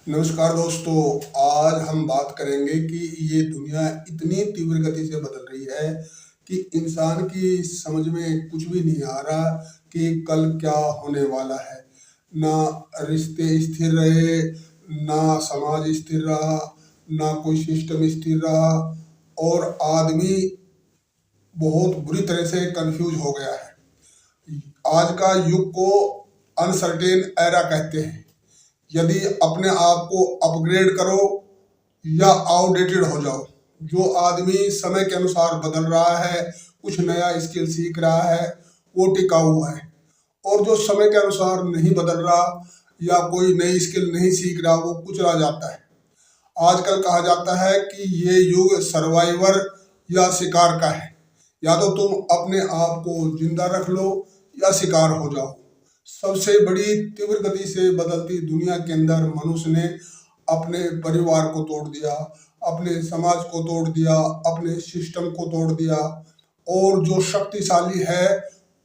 नमस्कार दोस्तों। आज हम बात करेंगे कि ये दुनिया इतनी तीव्र गति से बदल रही है कि इंसान की समझ में कुछ भी नहीं आ रहा कि कल क्या होने वाला है। ना रिश्ते स्थिर रहे, ना समाज स्थिर रहा, ना कोई सिस्टम स्थिर रहा और आदमी बहुत बुरी तरह से कंफ्यूज हो गया है। आज का युग को अनसर्टेन एरा कहते हैं। यदि अपने आप को अपग्रेड करो या आउटडेटेड हो जाओ। जो आदमी समय के अनुसार बदल रहा है, कुछ नया स्किल सीख रहा है, वो टिका हुआ है। और जो समय के अनुसार नहीं बदल रहा या कोई नई स्किल नहीं सीख रहा, वो कुचला जाता है। आजकल कहा जाता है कि ये युग सर्वाइवर या शिकार का है। या तो तुम अपने आप को जिंदा रख लो या शिकार हो जाओ। सबसे बड़ी तीव्र गति से बदलती दुनिया के अंदर मनुष्य ने अपने परिवार को तोड़ दिया, अपने समाज को तोड़ दिया, अपने सिस्टम को तोड़ दिया। और जो शक्तिशाली है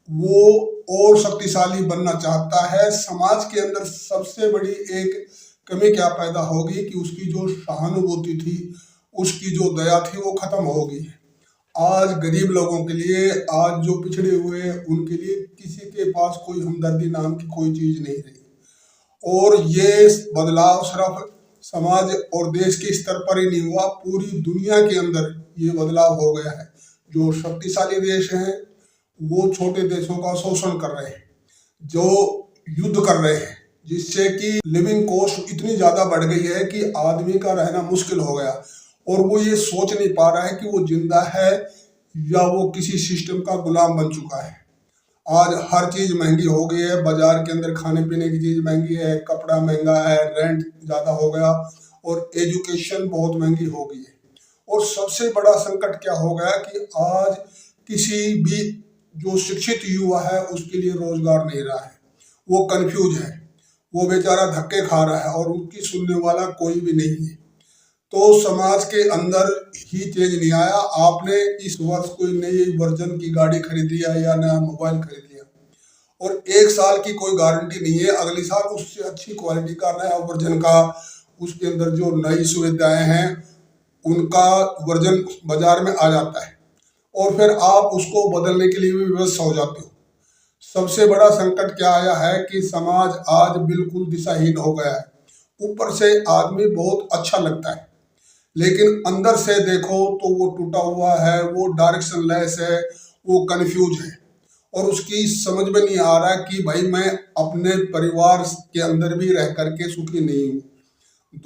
वो और शक्तिशाली बनना चाहता है। समाज के अंदर सबसे बड़ी एक कमी क्या पैदा होगी कि उसकी जो सहानुभूति थी, उसकी जो दया थी, वो खत्म होगी। आज गरीब लोगों के लिए, आज जो पिछड़े हुए हैं उनके लिए किसी के पास कोई हमदर्दी नाम की कोई चीज नहीं रही। और ये बदलाव सिर्फ समाज और देश के स्तर पर ही नहीं हुआ, पूरी दुनिया के अंदर ये बदलाव हो गया है। जो शक्तिशाली देश हैं वो छोटे देशों का शोषण कर रहे हैं, जो युद्ध कर रहे हैं, जिससे कि लिविंग कॉस्ट इतनी ज्यादा बढ़ गई है कि आदमी का रहना मुश्किल हो गया। और वो ये सोच नहीं पा रहा है कि वो जिंदा है या वो किसी सिस्टम का गुलाम बन चुका है। आज हर चीज महंगी हो गई है। बाजार के अंदर खाने पीने की चीज महंगी है, कपड़ा महंगा है, रेंट ज्यादा हो गया और एजुकेशन बहुत महंगी हो गई है। और सबसे बड़ा संकट क्या हो गया कि आज किसी भी जो शिक्षित युवा है उसके लिए रोजगार नहीं रहा है। वो कंफ्यूज है, वो बेचारा धक्के खा रहा है और उनकी सुनने वाला कोई भी नहीं है। तो समाज के अंदर ही चेंज नहीं आया। आपने इस वर्ष कोई नई वर्जन की गाड़ी खरीद लिया या नया मोबाइल खरीद लिया और एक साल की कोई गारंटी नहीं है, अगले साल उससे अच्छी क्वालिटी का नया वर्जन का, उसके अंदर जो नई सुविधाएं हैं उनका वर्जन बाजार में आ जाता है और फिर आप उसको बदलने के लिए भी विवश हो जाते हो। सबसे बड़ा संकट क्या आया है कि समाज आज बिल्कुल दिशाहीन हो गया है। ऊपर से आदमी बहुत अच्छा लगता है लेकिन अंदर से देखो तो वो टूटा हुआ है, वो डायरेक्शन लेस है, वो कंफ्यूज है और उसकी समझ में नहीं आ रहा कि भाई मैं अपने परिवार के अंदर भी रह करके सुखी नहीं हूँ।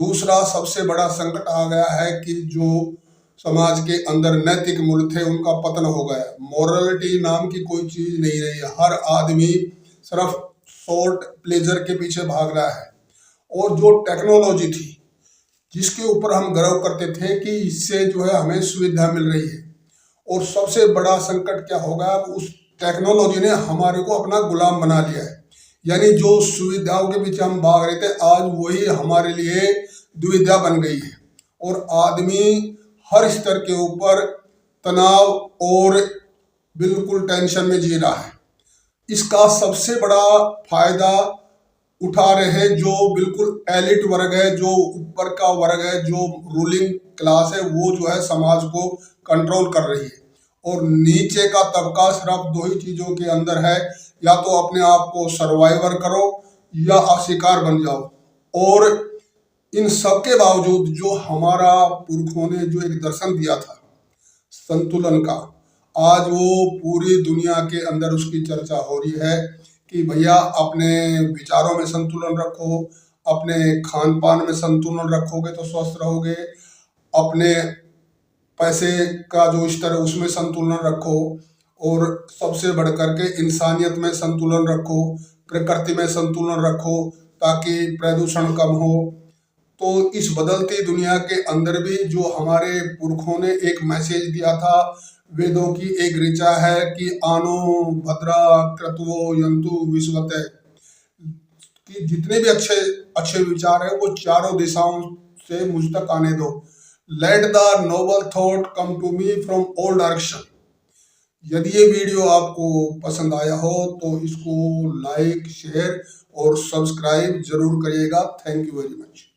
दूसरा सबसे बड़ा संकट आ गया है कि जो समाज के अंदर नैतिक मूल्य थे उनका पतन हो गया। मॉरलिटी नाम की कोई चीज नहीं रही है। हर आदमी सिर्फ शॉर्ट प्लेजर के पीछे भाग रहा है। और जो टेक्नोलॉजी थी जिसके ऊपर हम गर्व करते थे कि इससे जो है हमें सुविधा मिल रही है, और सबसे बड़ा संकट क्या होगा, उस टेक्नोलॉजी ने हमारे को अपना गुलाम बना लिया है। यानी जो सुविधाओं के पीछे हम भाग रहे थे आज वही हमारे लिए दुविधा बन गई है और आदमी हर स्तर के ऊपर तनाव और बिल्कुल टेंशन में जी रहा है। इसका सबसे बड़ा फायदा उठा रहे हैं जो बिल्कुल एलिट वर्ग है, जो ऊपर का वर्ग है, जो रूलिंग क्लास है, वो जो है समाज को कंट्रोल कर रही है। और नीचे का तबका सिर्फ दो ही चीजों के अंदर है, या तो अपने आप को सर्वाइवर करो या शिकार बन जाओ। और इन सब के बावजूद जो हमारा पुरखों ने जो एक दर्शन दिया था संतुलन का, आज वो पूरी दुनिया के अंदर उसकी चर्चा हो रही है कि भैया अपने विचारों में संतुलन रखो, अपने खान पान में संतुलन रखोगे तो स्वस्थ रहोगे, अपने पैसे का जो स्तर है उसमें संतुलन रखो, और सबसे बढ़कर के इंसानियत में संतुलन रखो, प्रकृति में संतुलन रखो ताकि प्रदूषण कम हो। तो इस बदलती दुनिया के अंदर भी जो हमारे पुरखों ने एक मैसेज दिया था, वेदों की एक ऋचा है कि आनो भद्रा क्रतवो यंतु विश्वते, कि जितने भी अच्छे अच्छे विचार है वो चारों दिशाओं से मुझ तक आने दो। Let the noble thought come to me from all direction. यदि ये वीडियो आपको पसंद आया हो तो इसको लाइक, शेयर और सब्सक्राइब जरूर करिएगा। Thank you very much.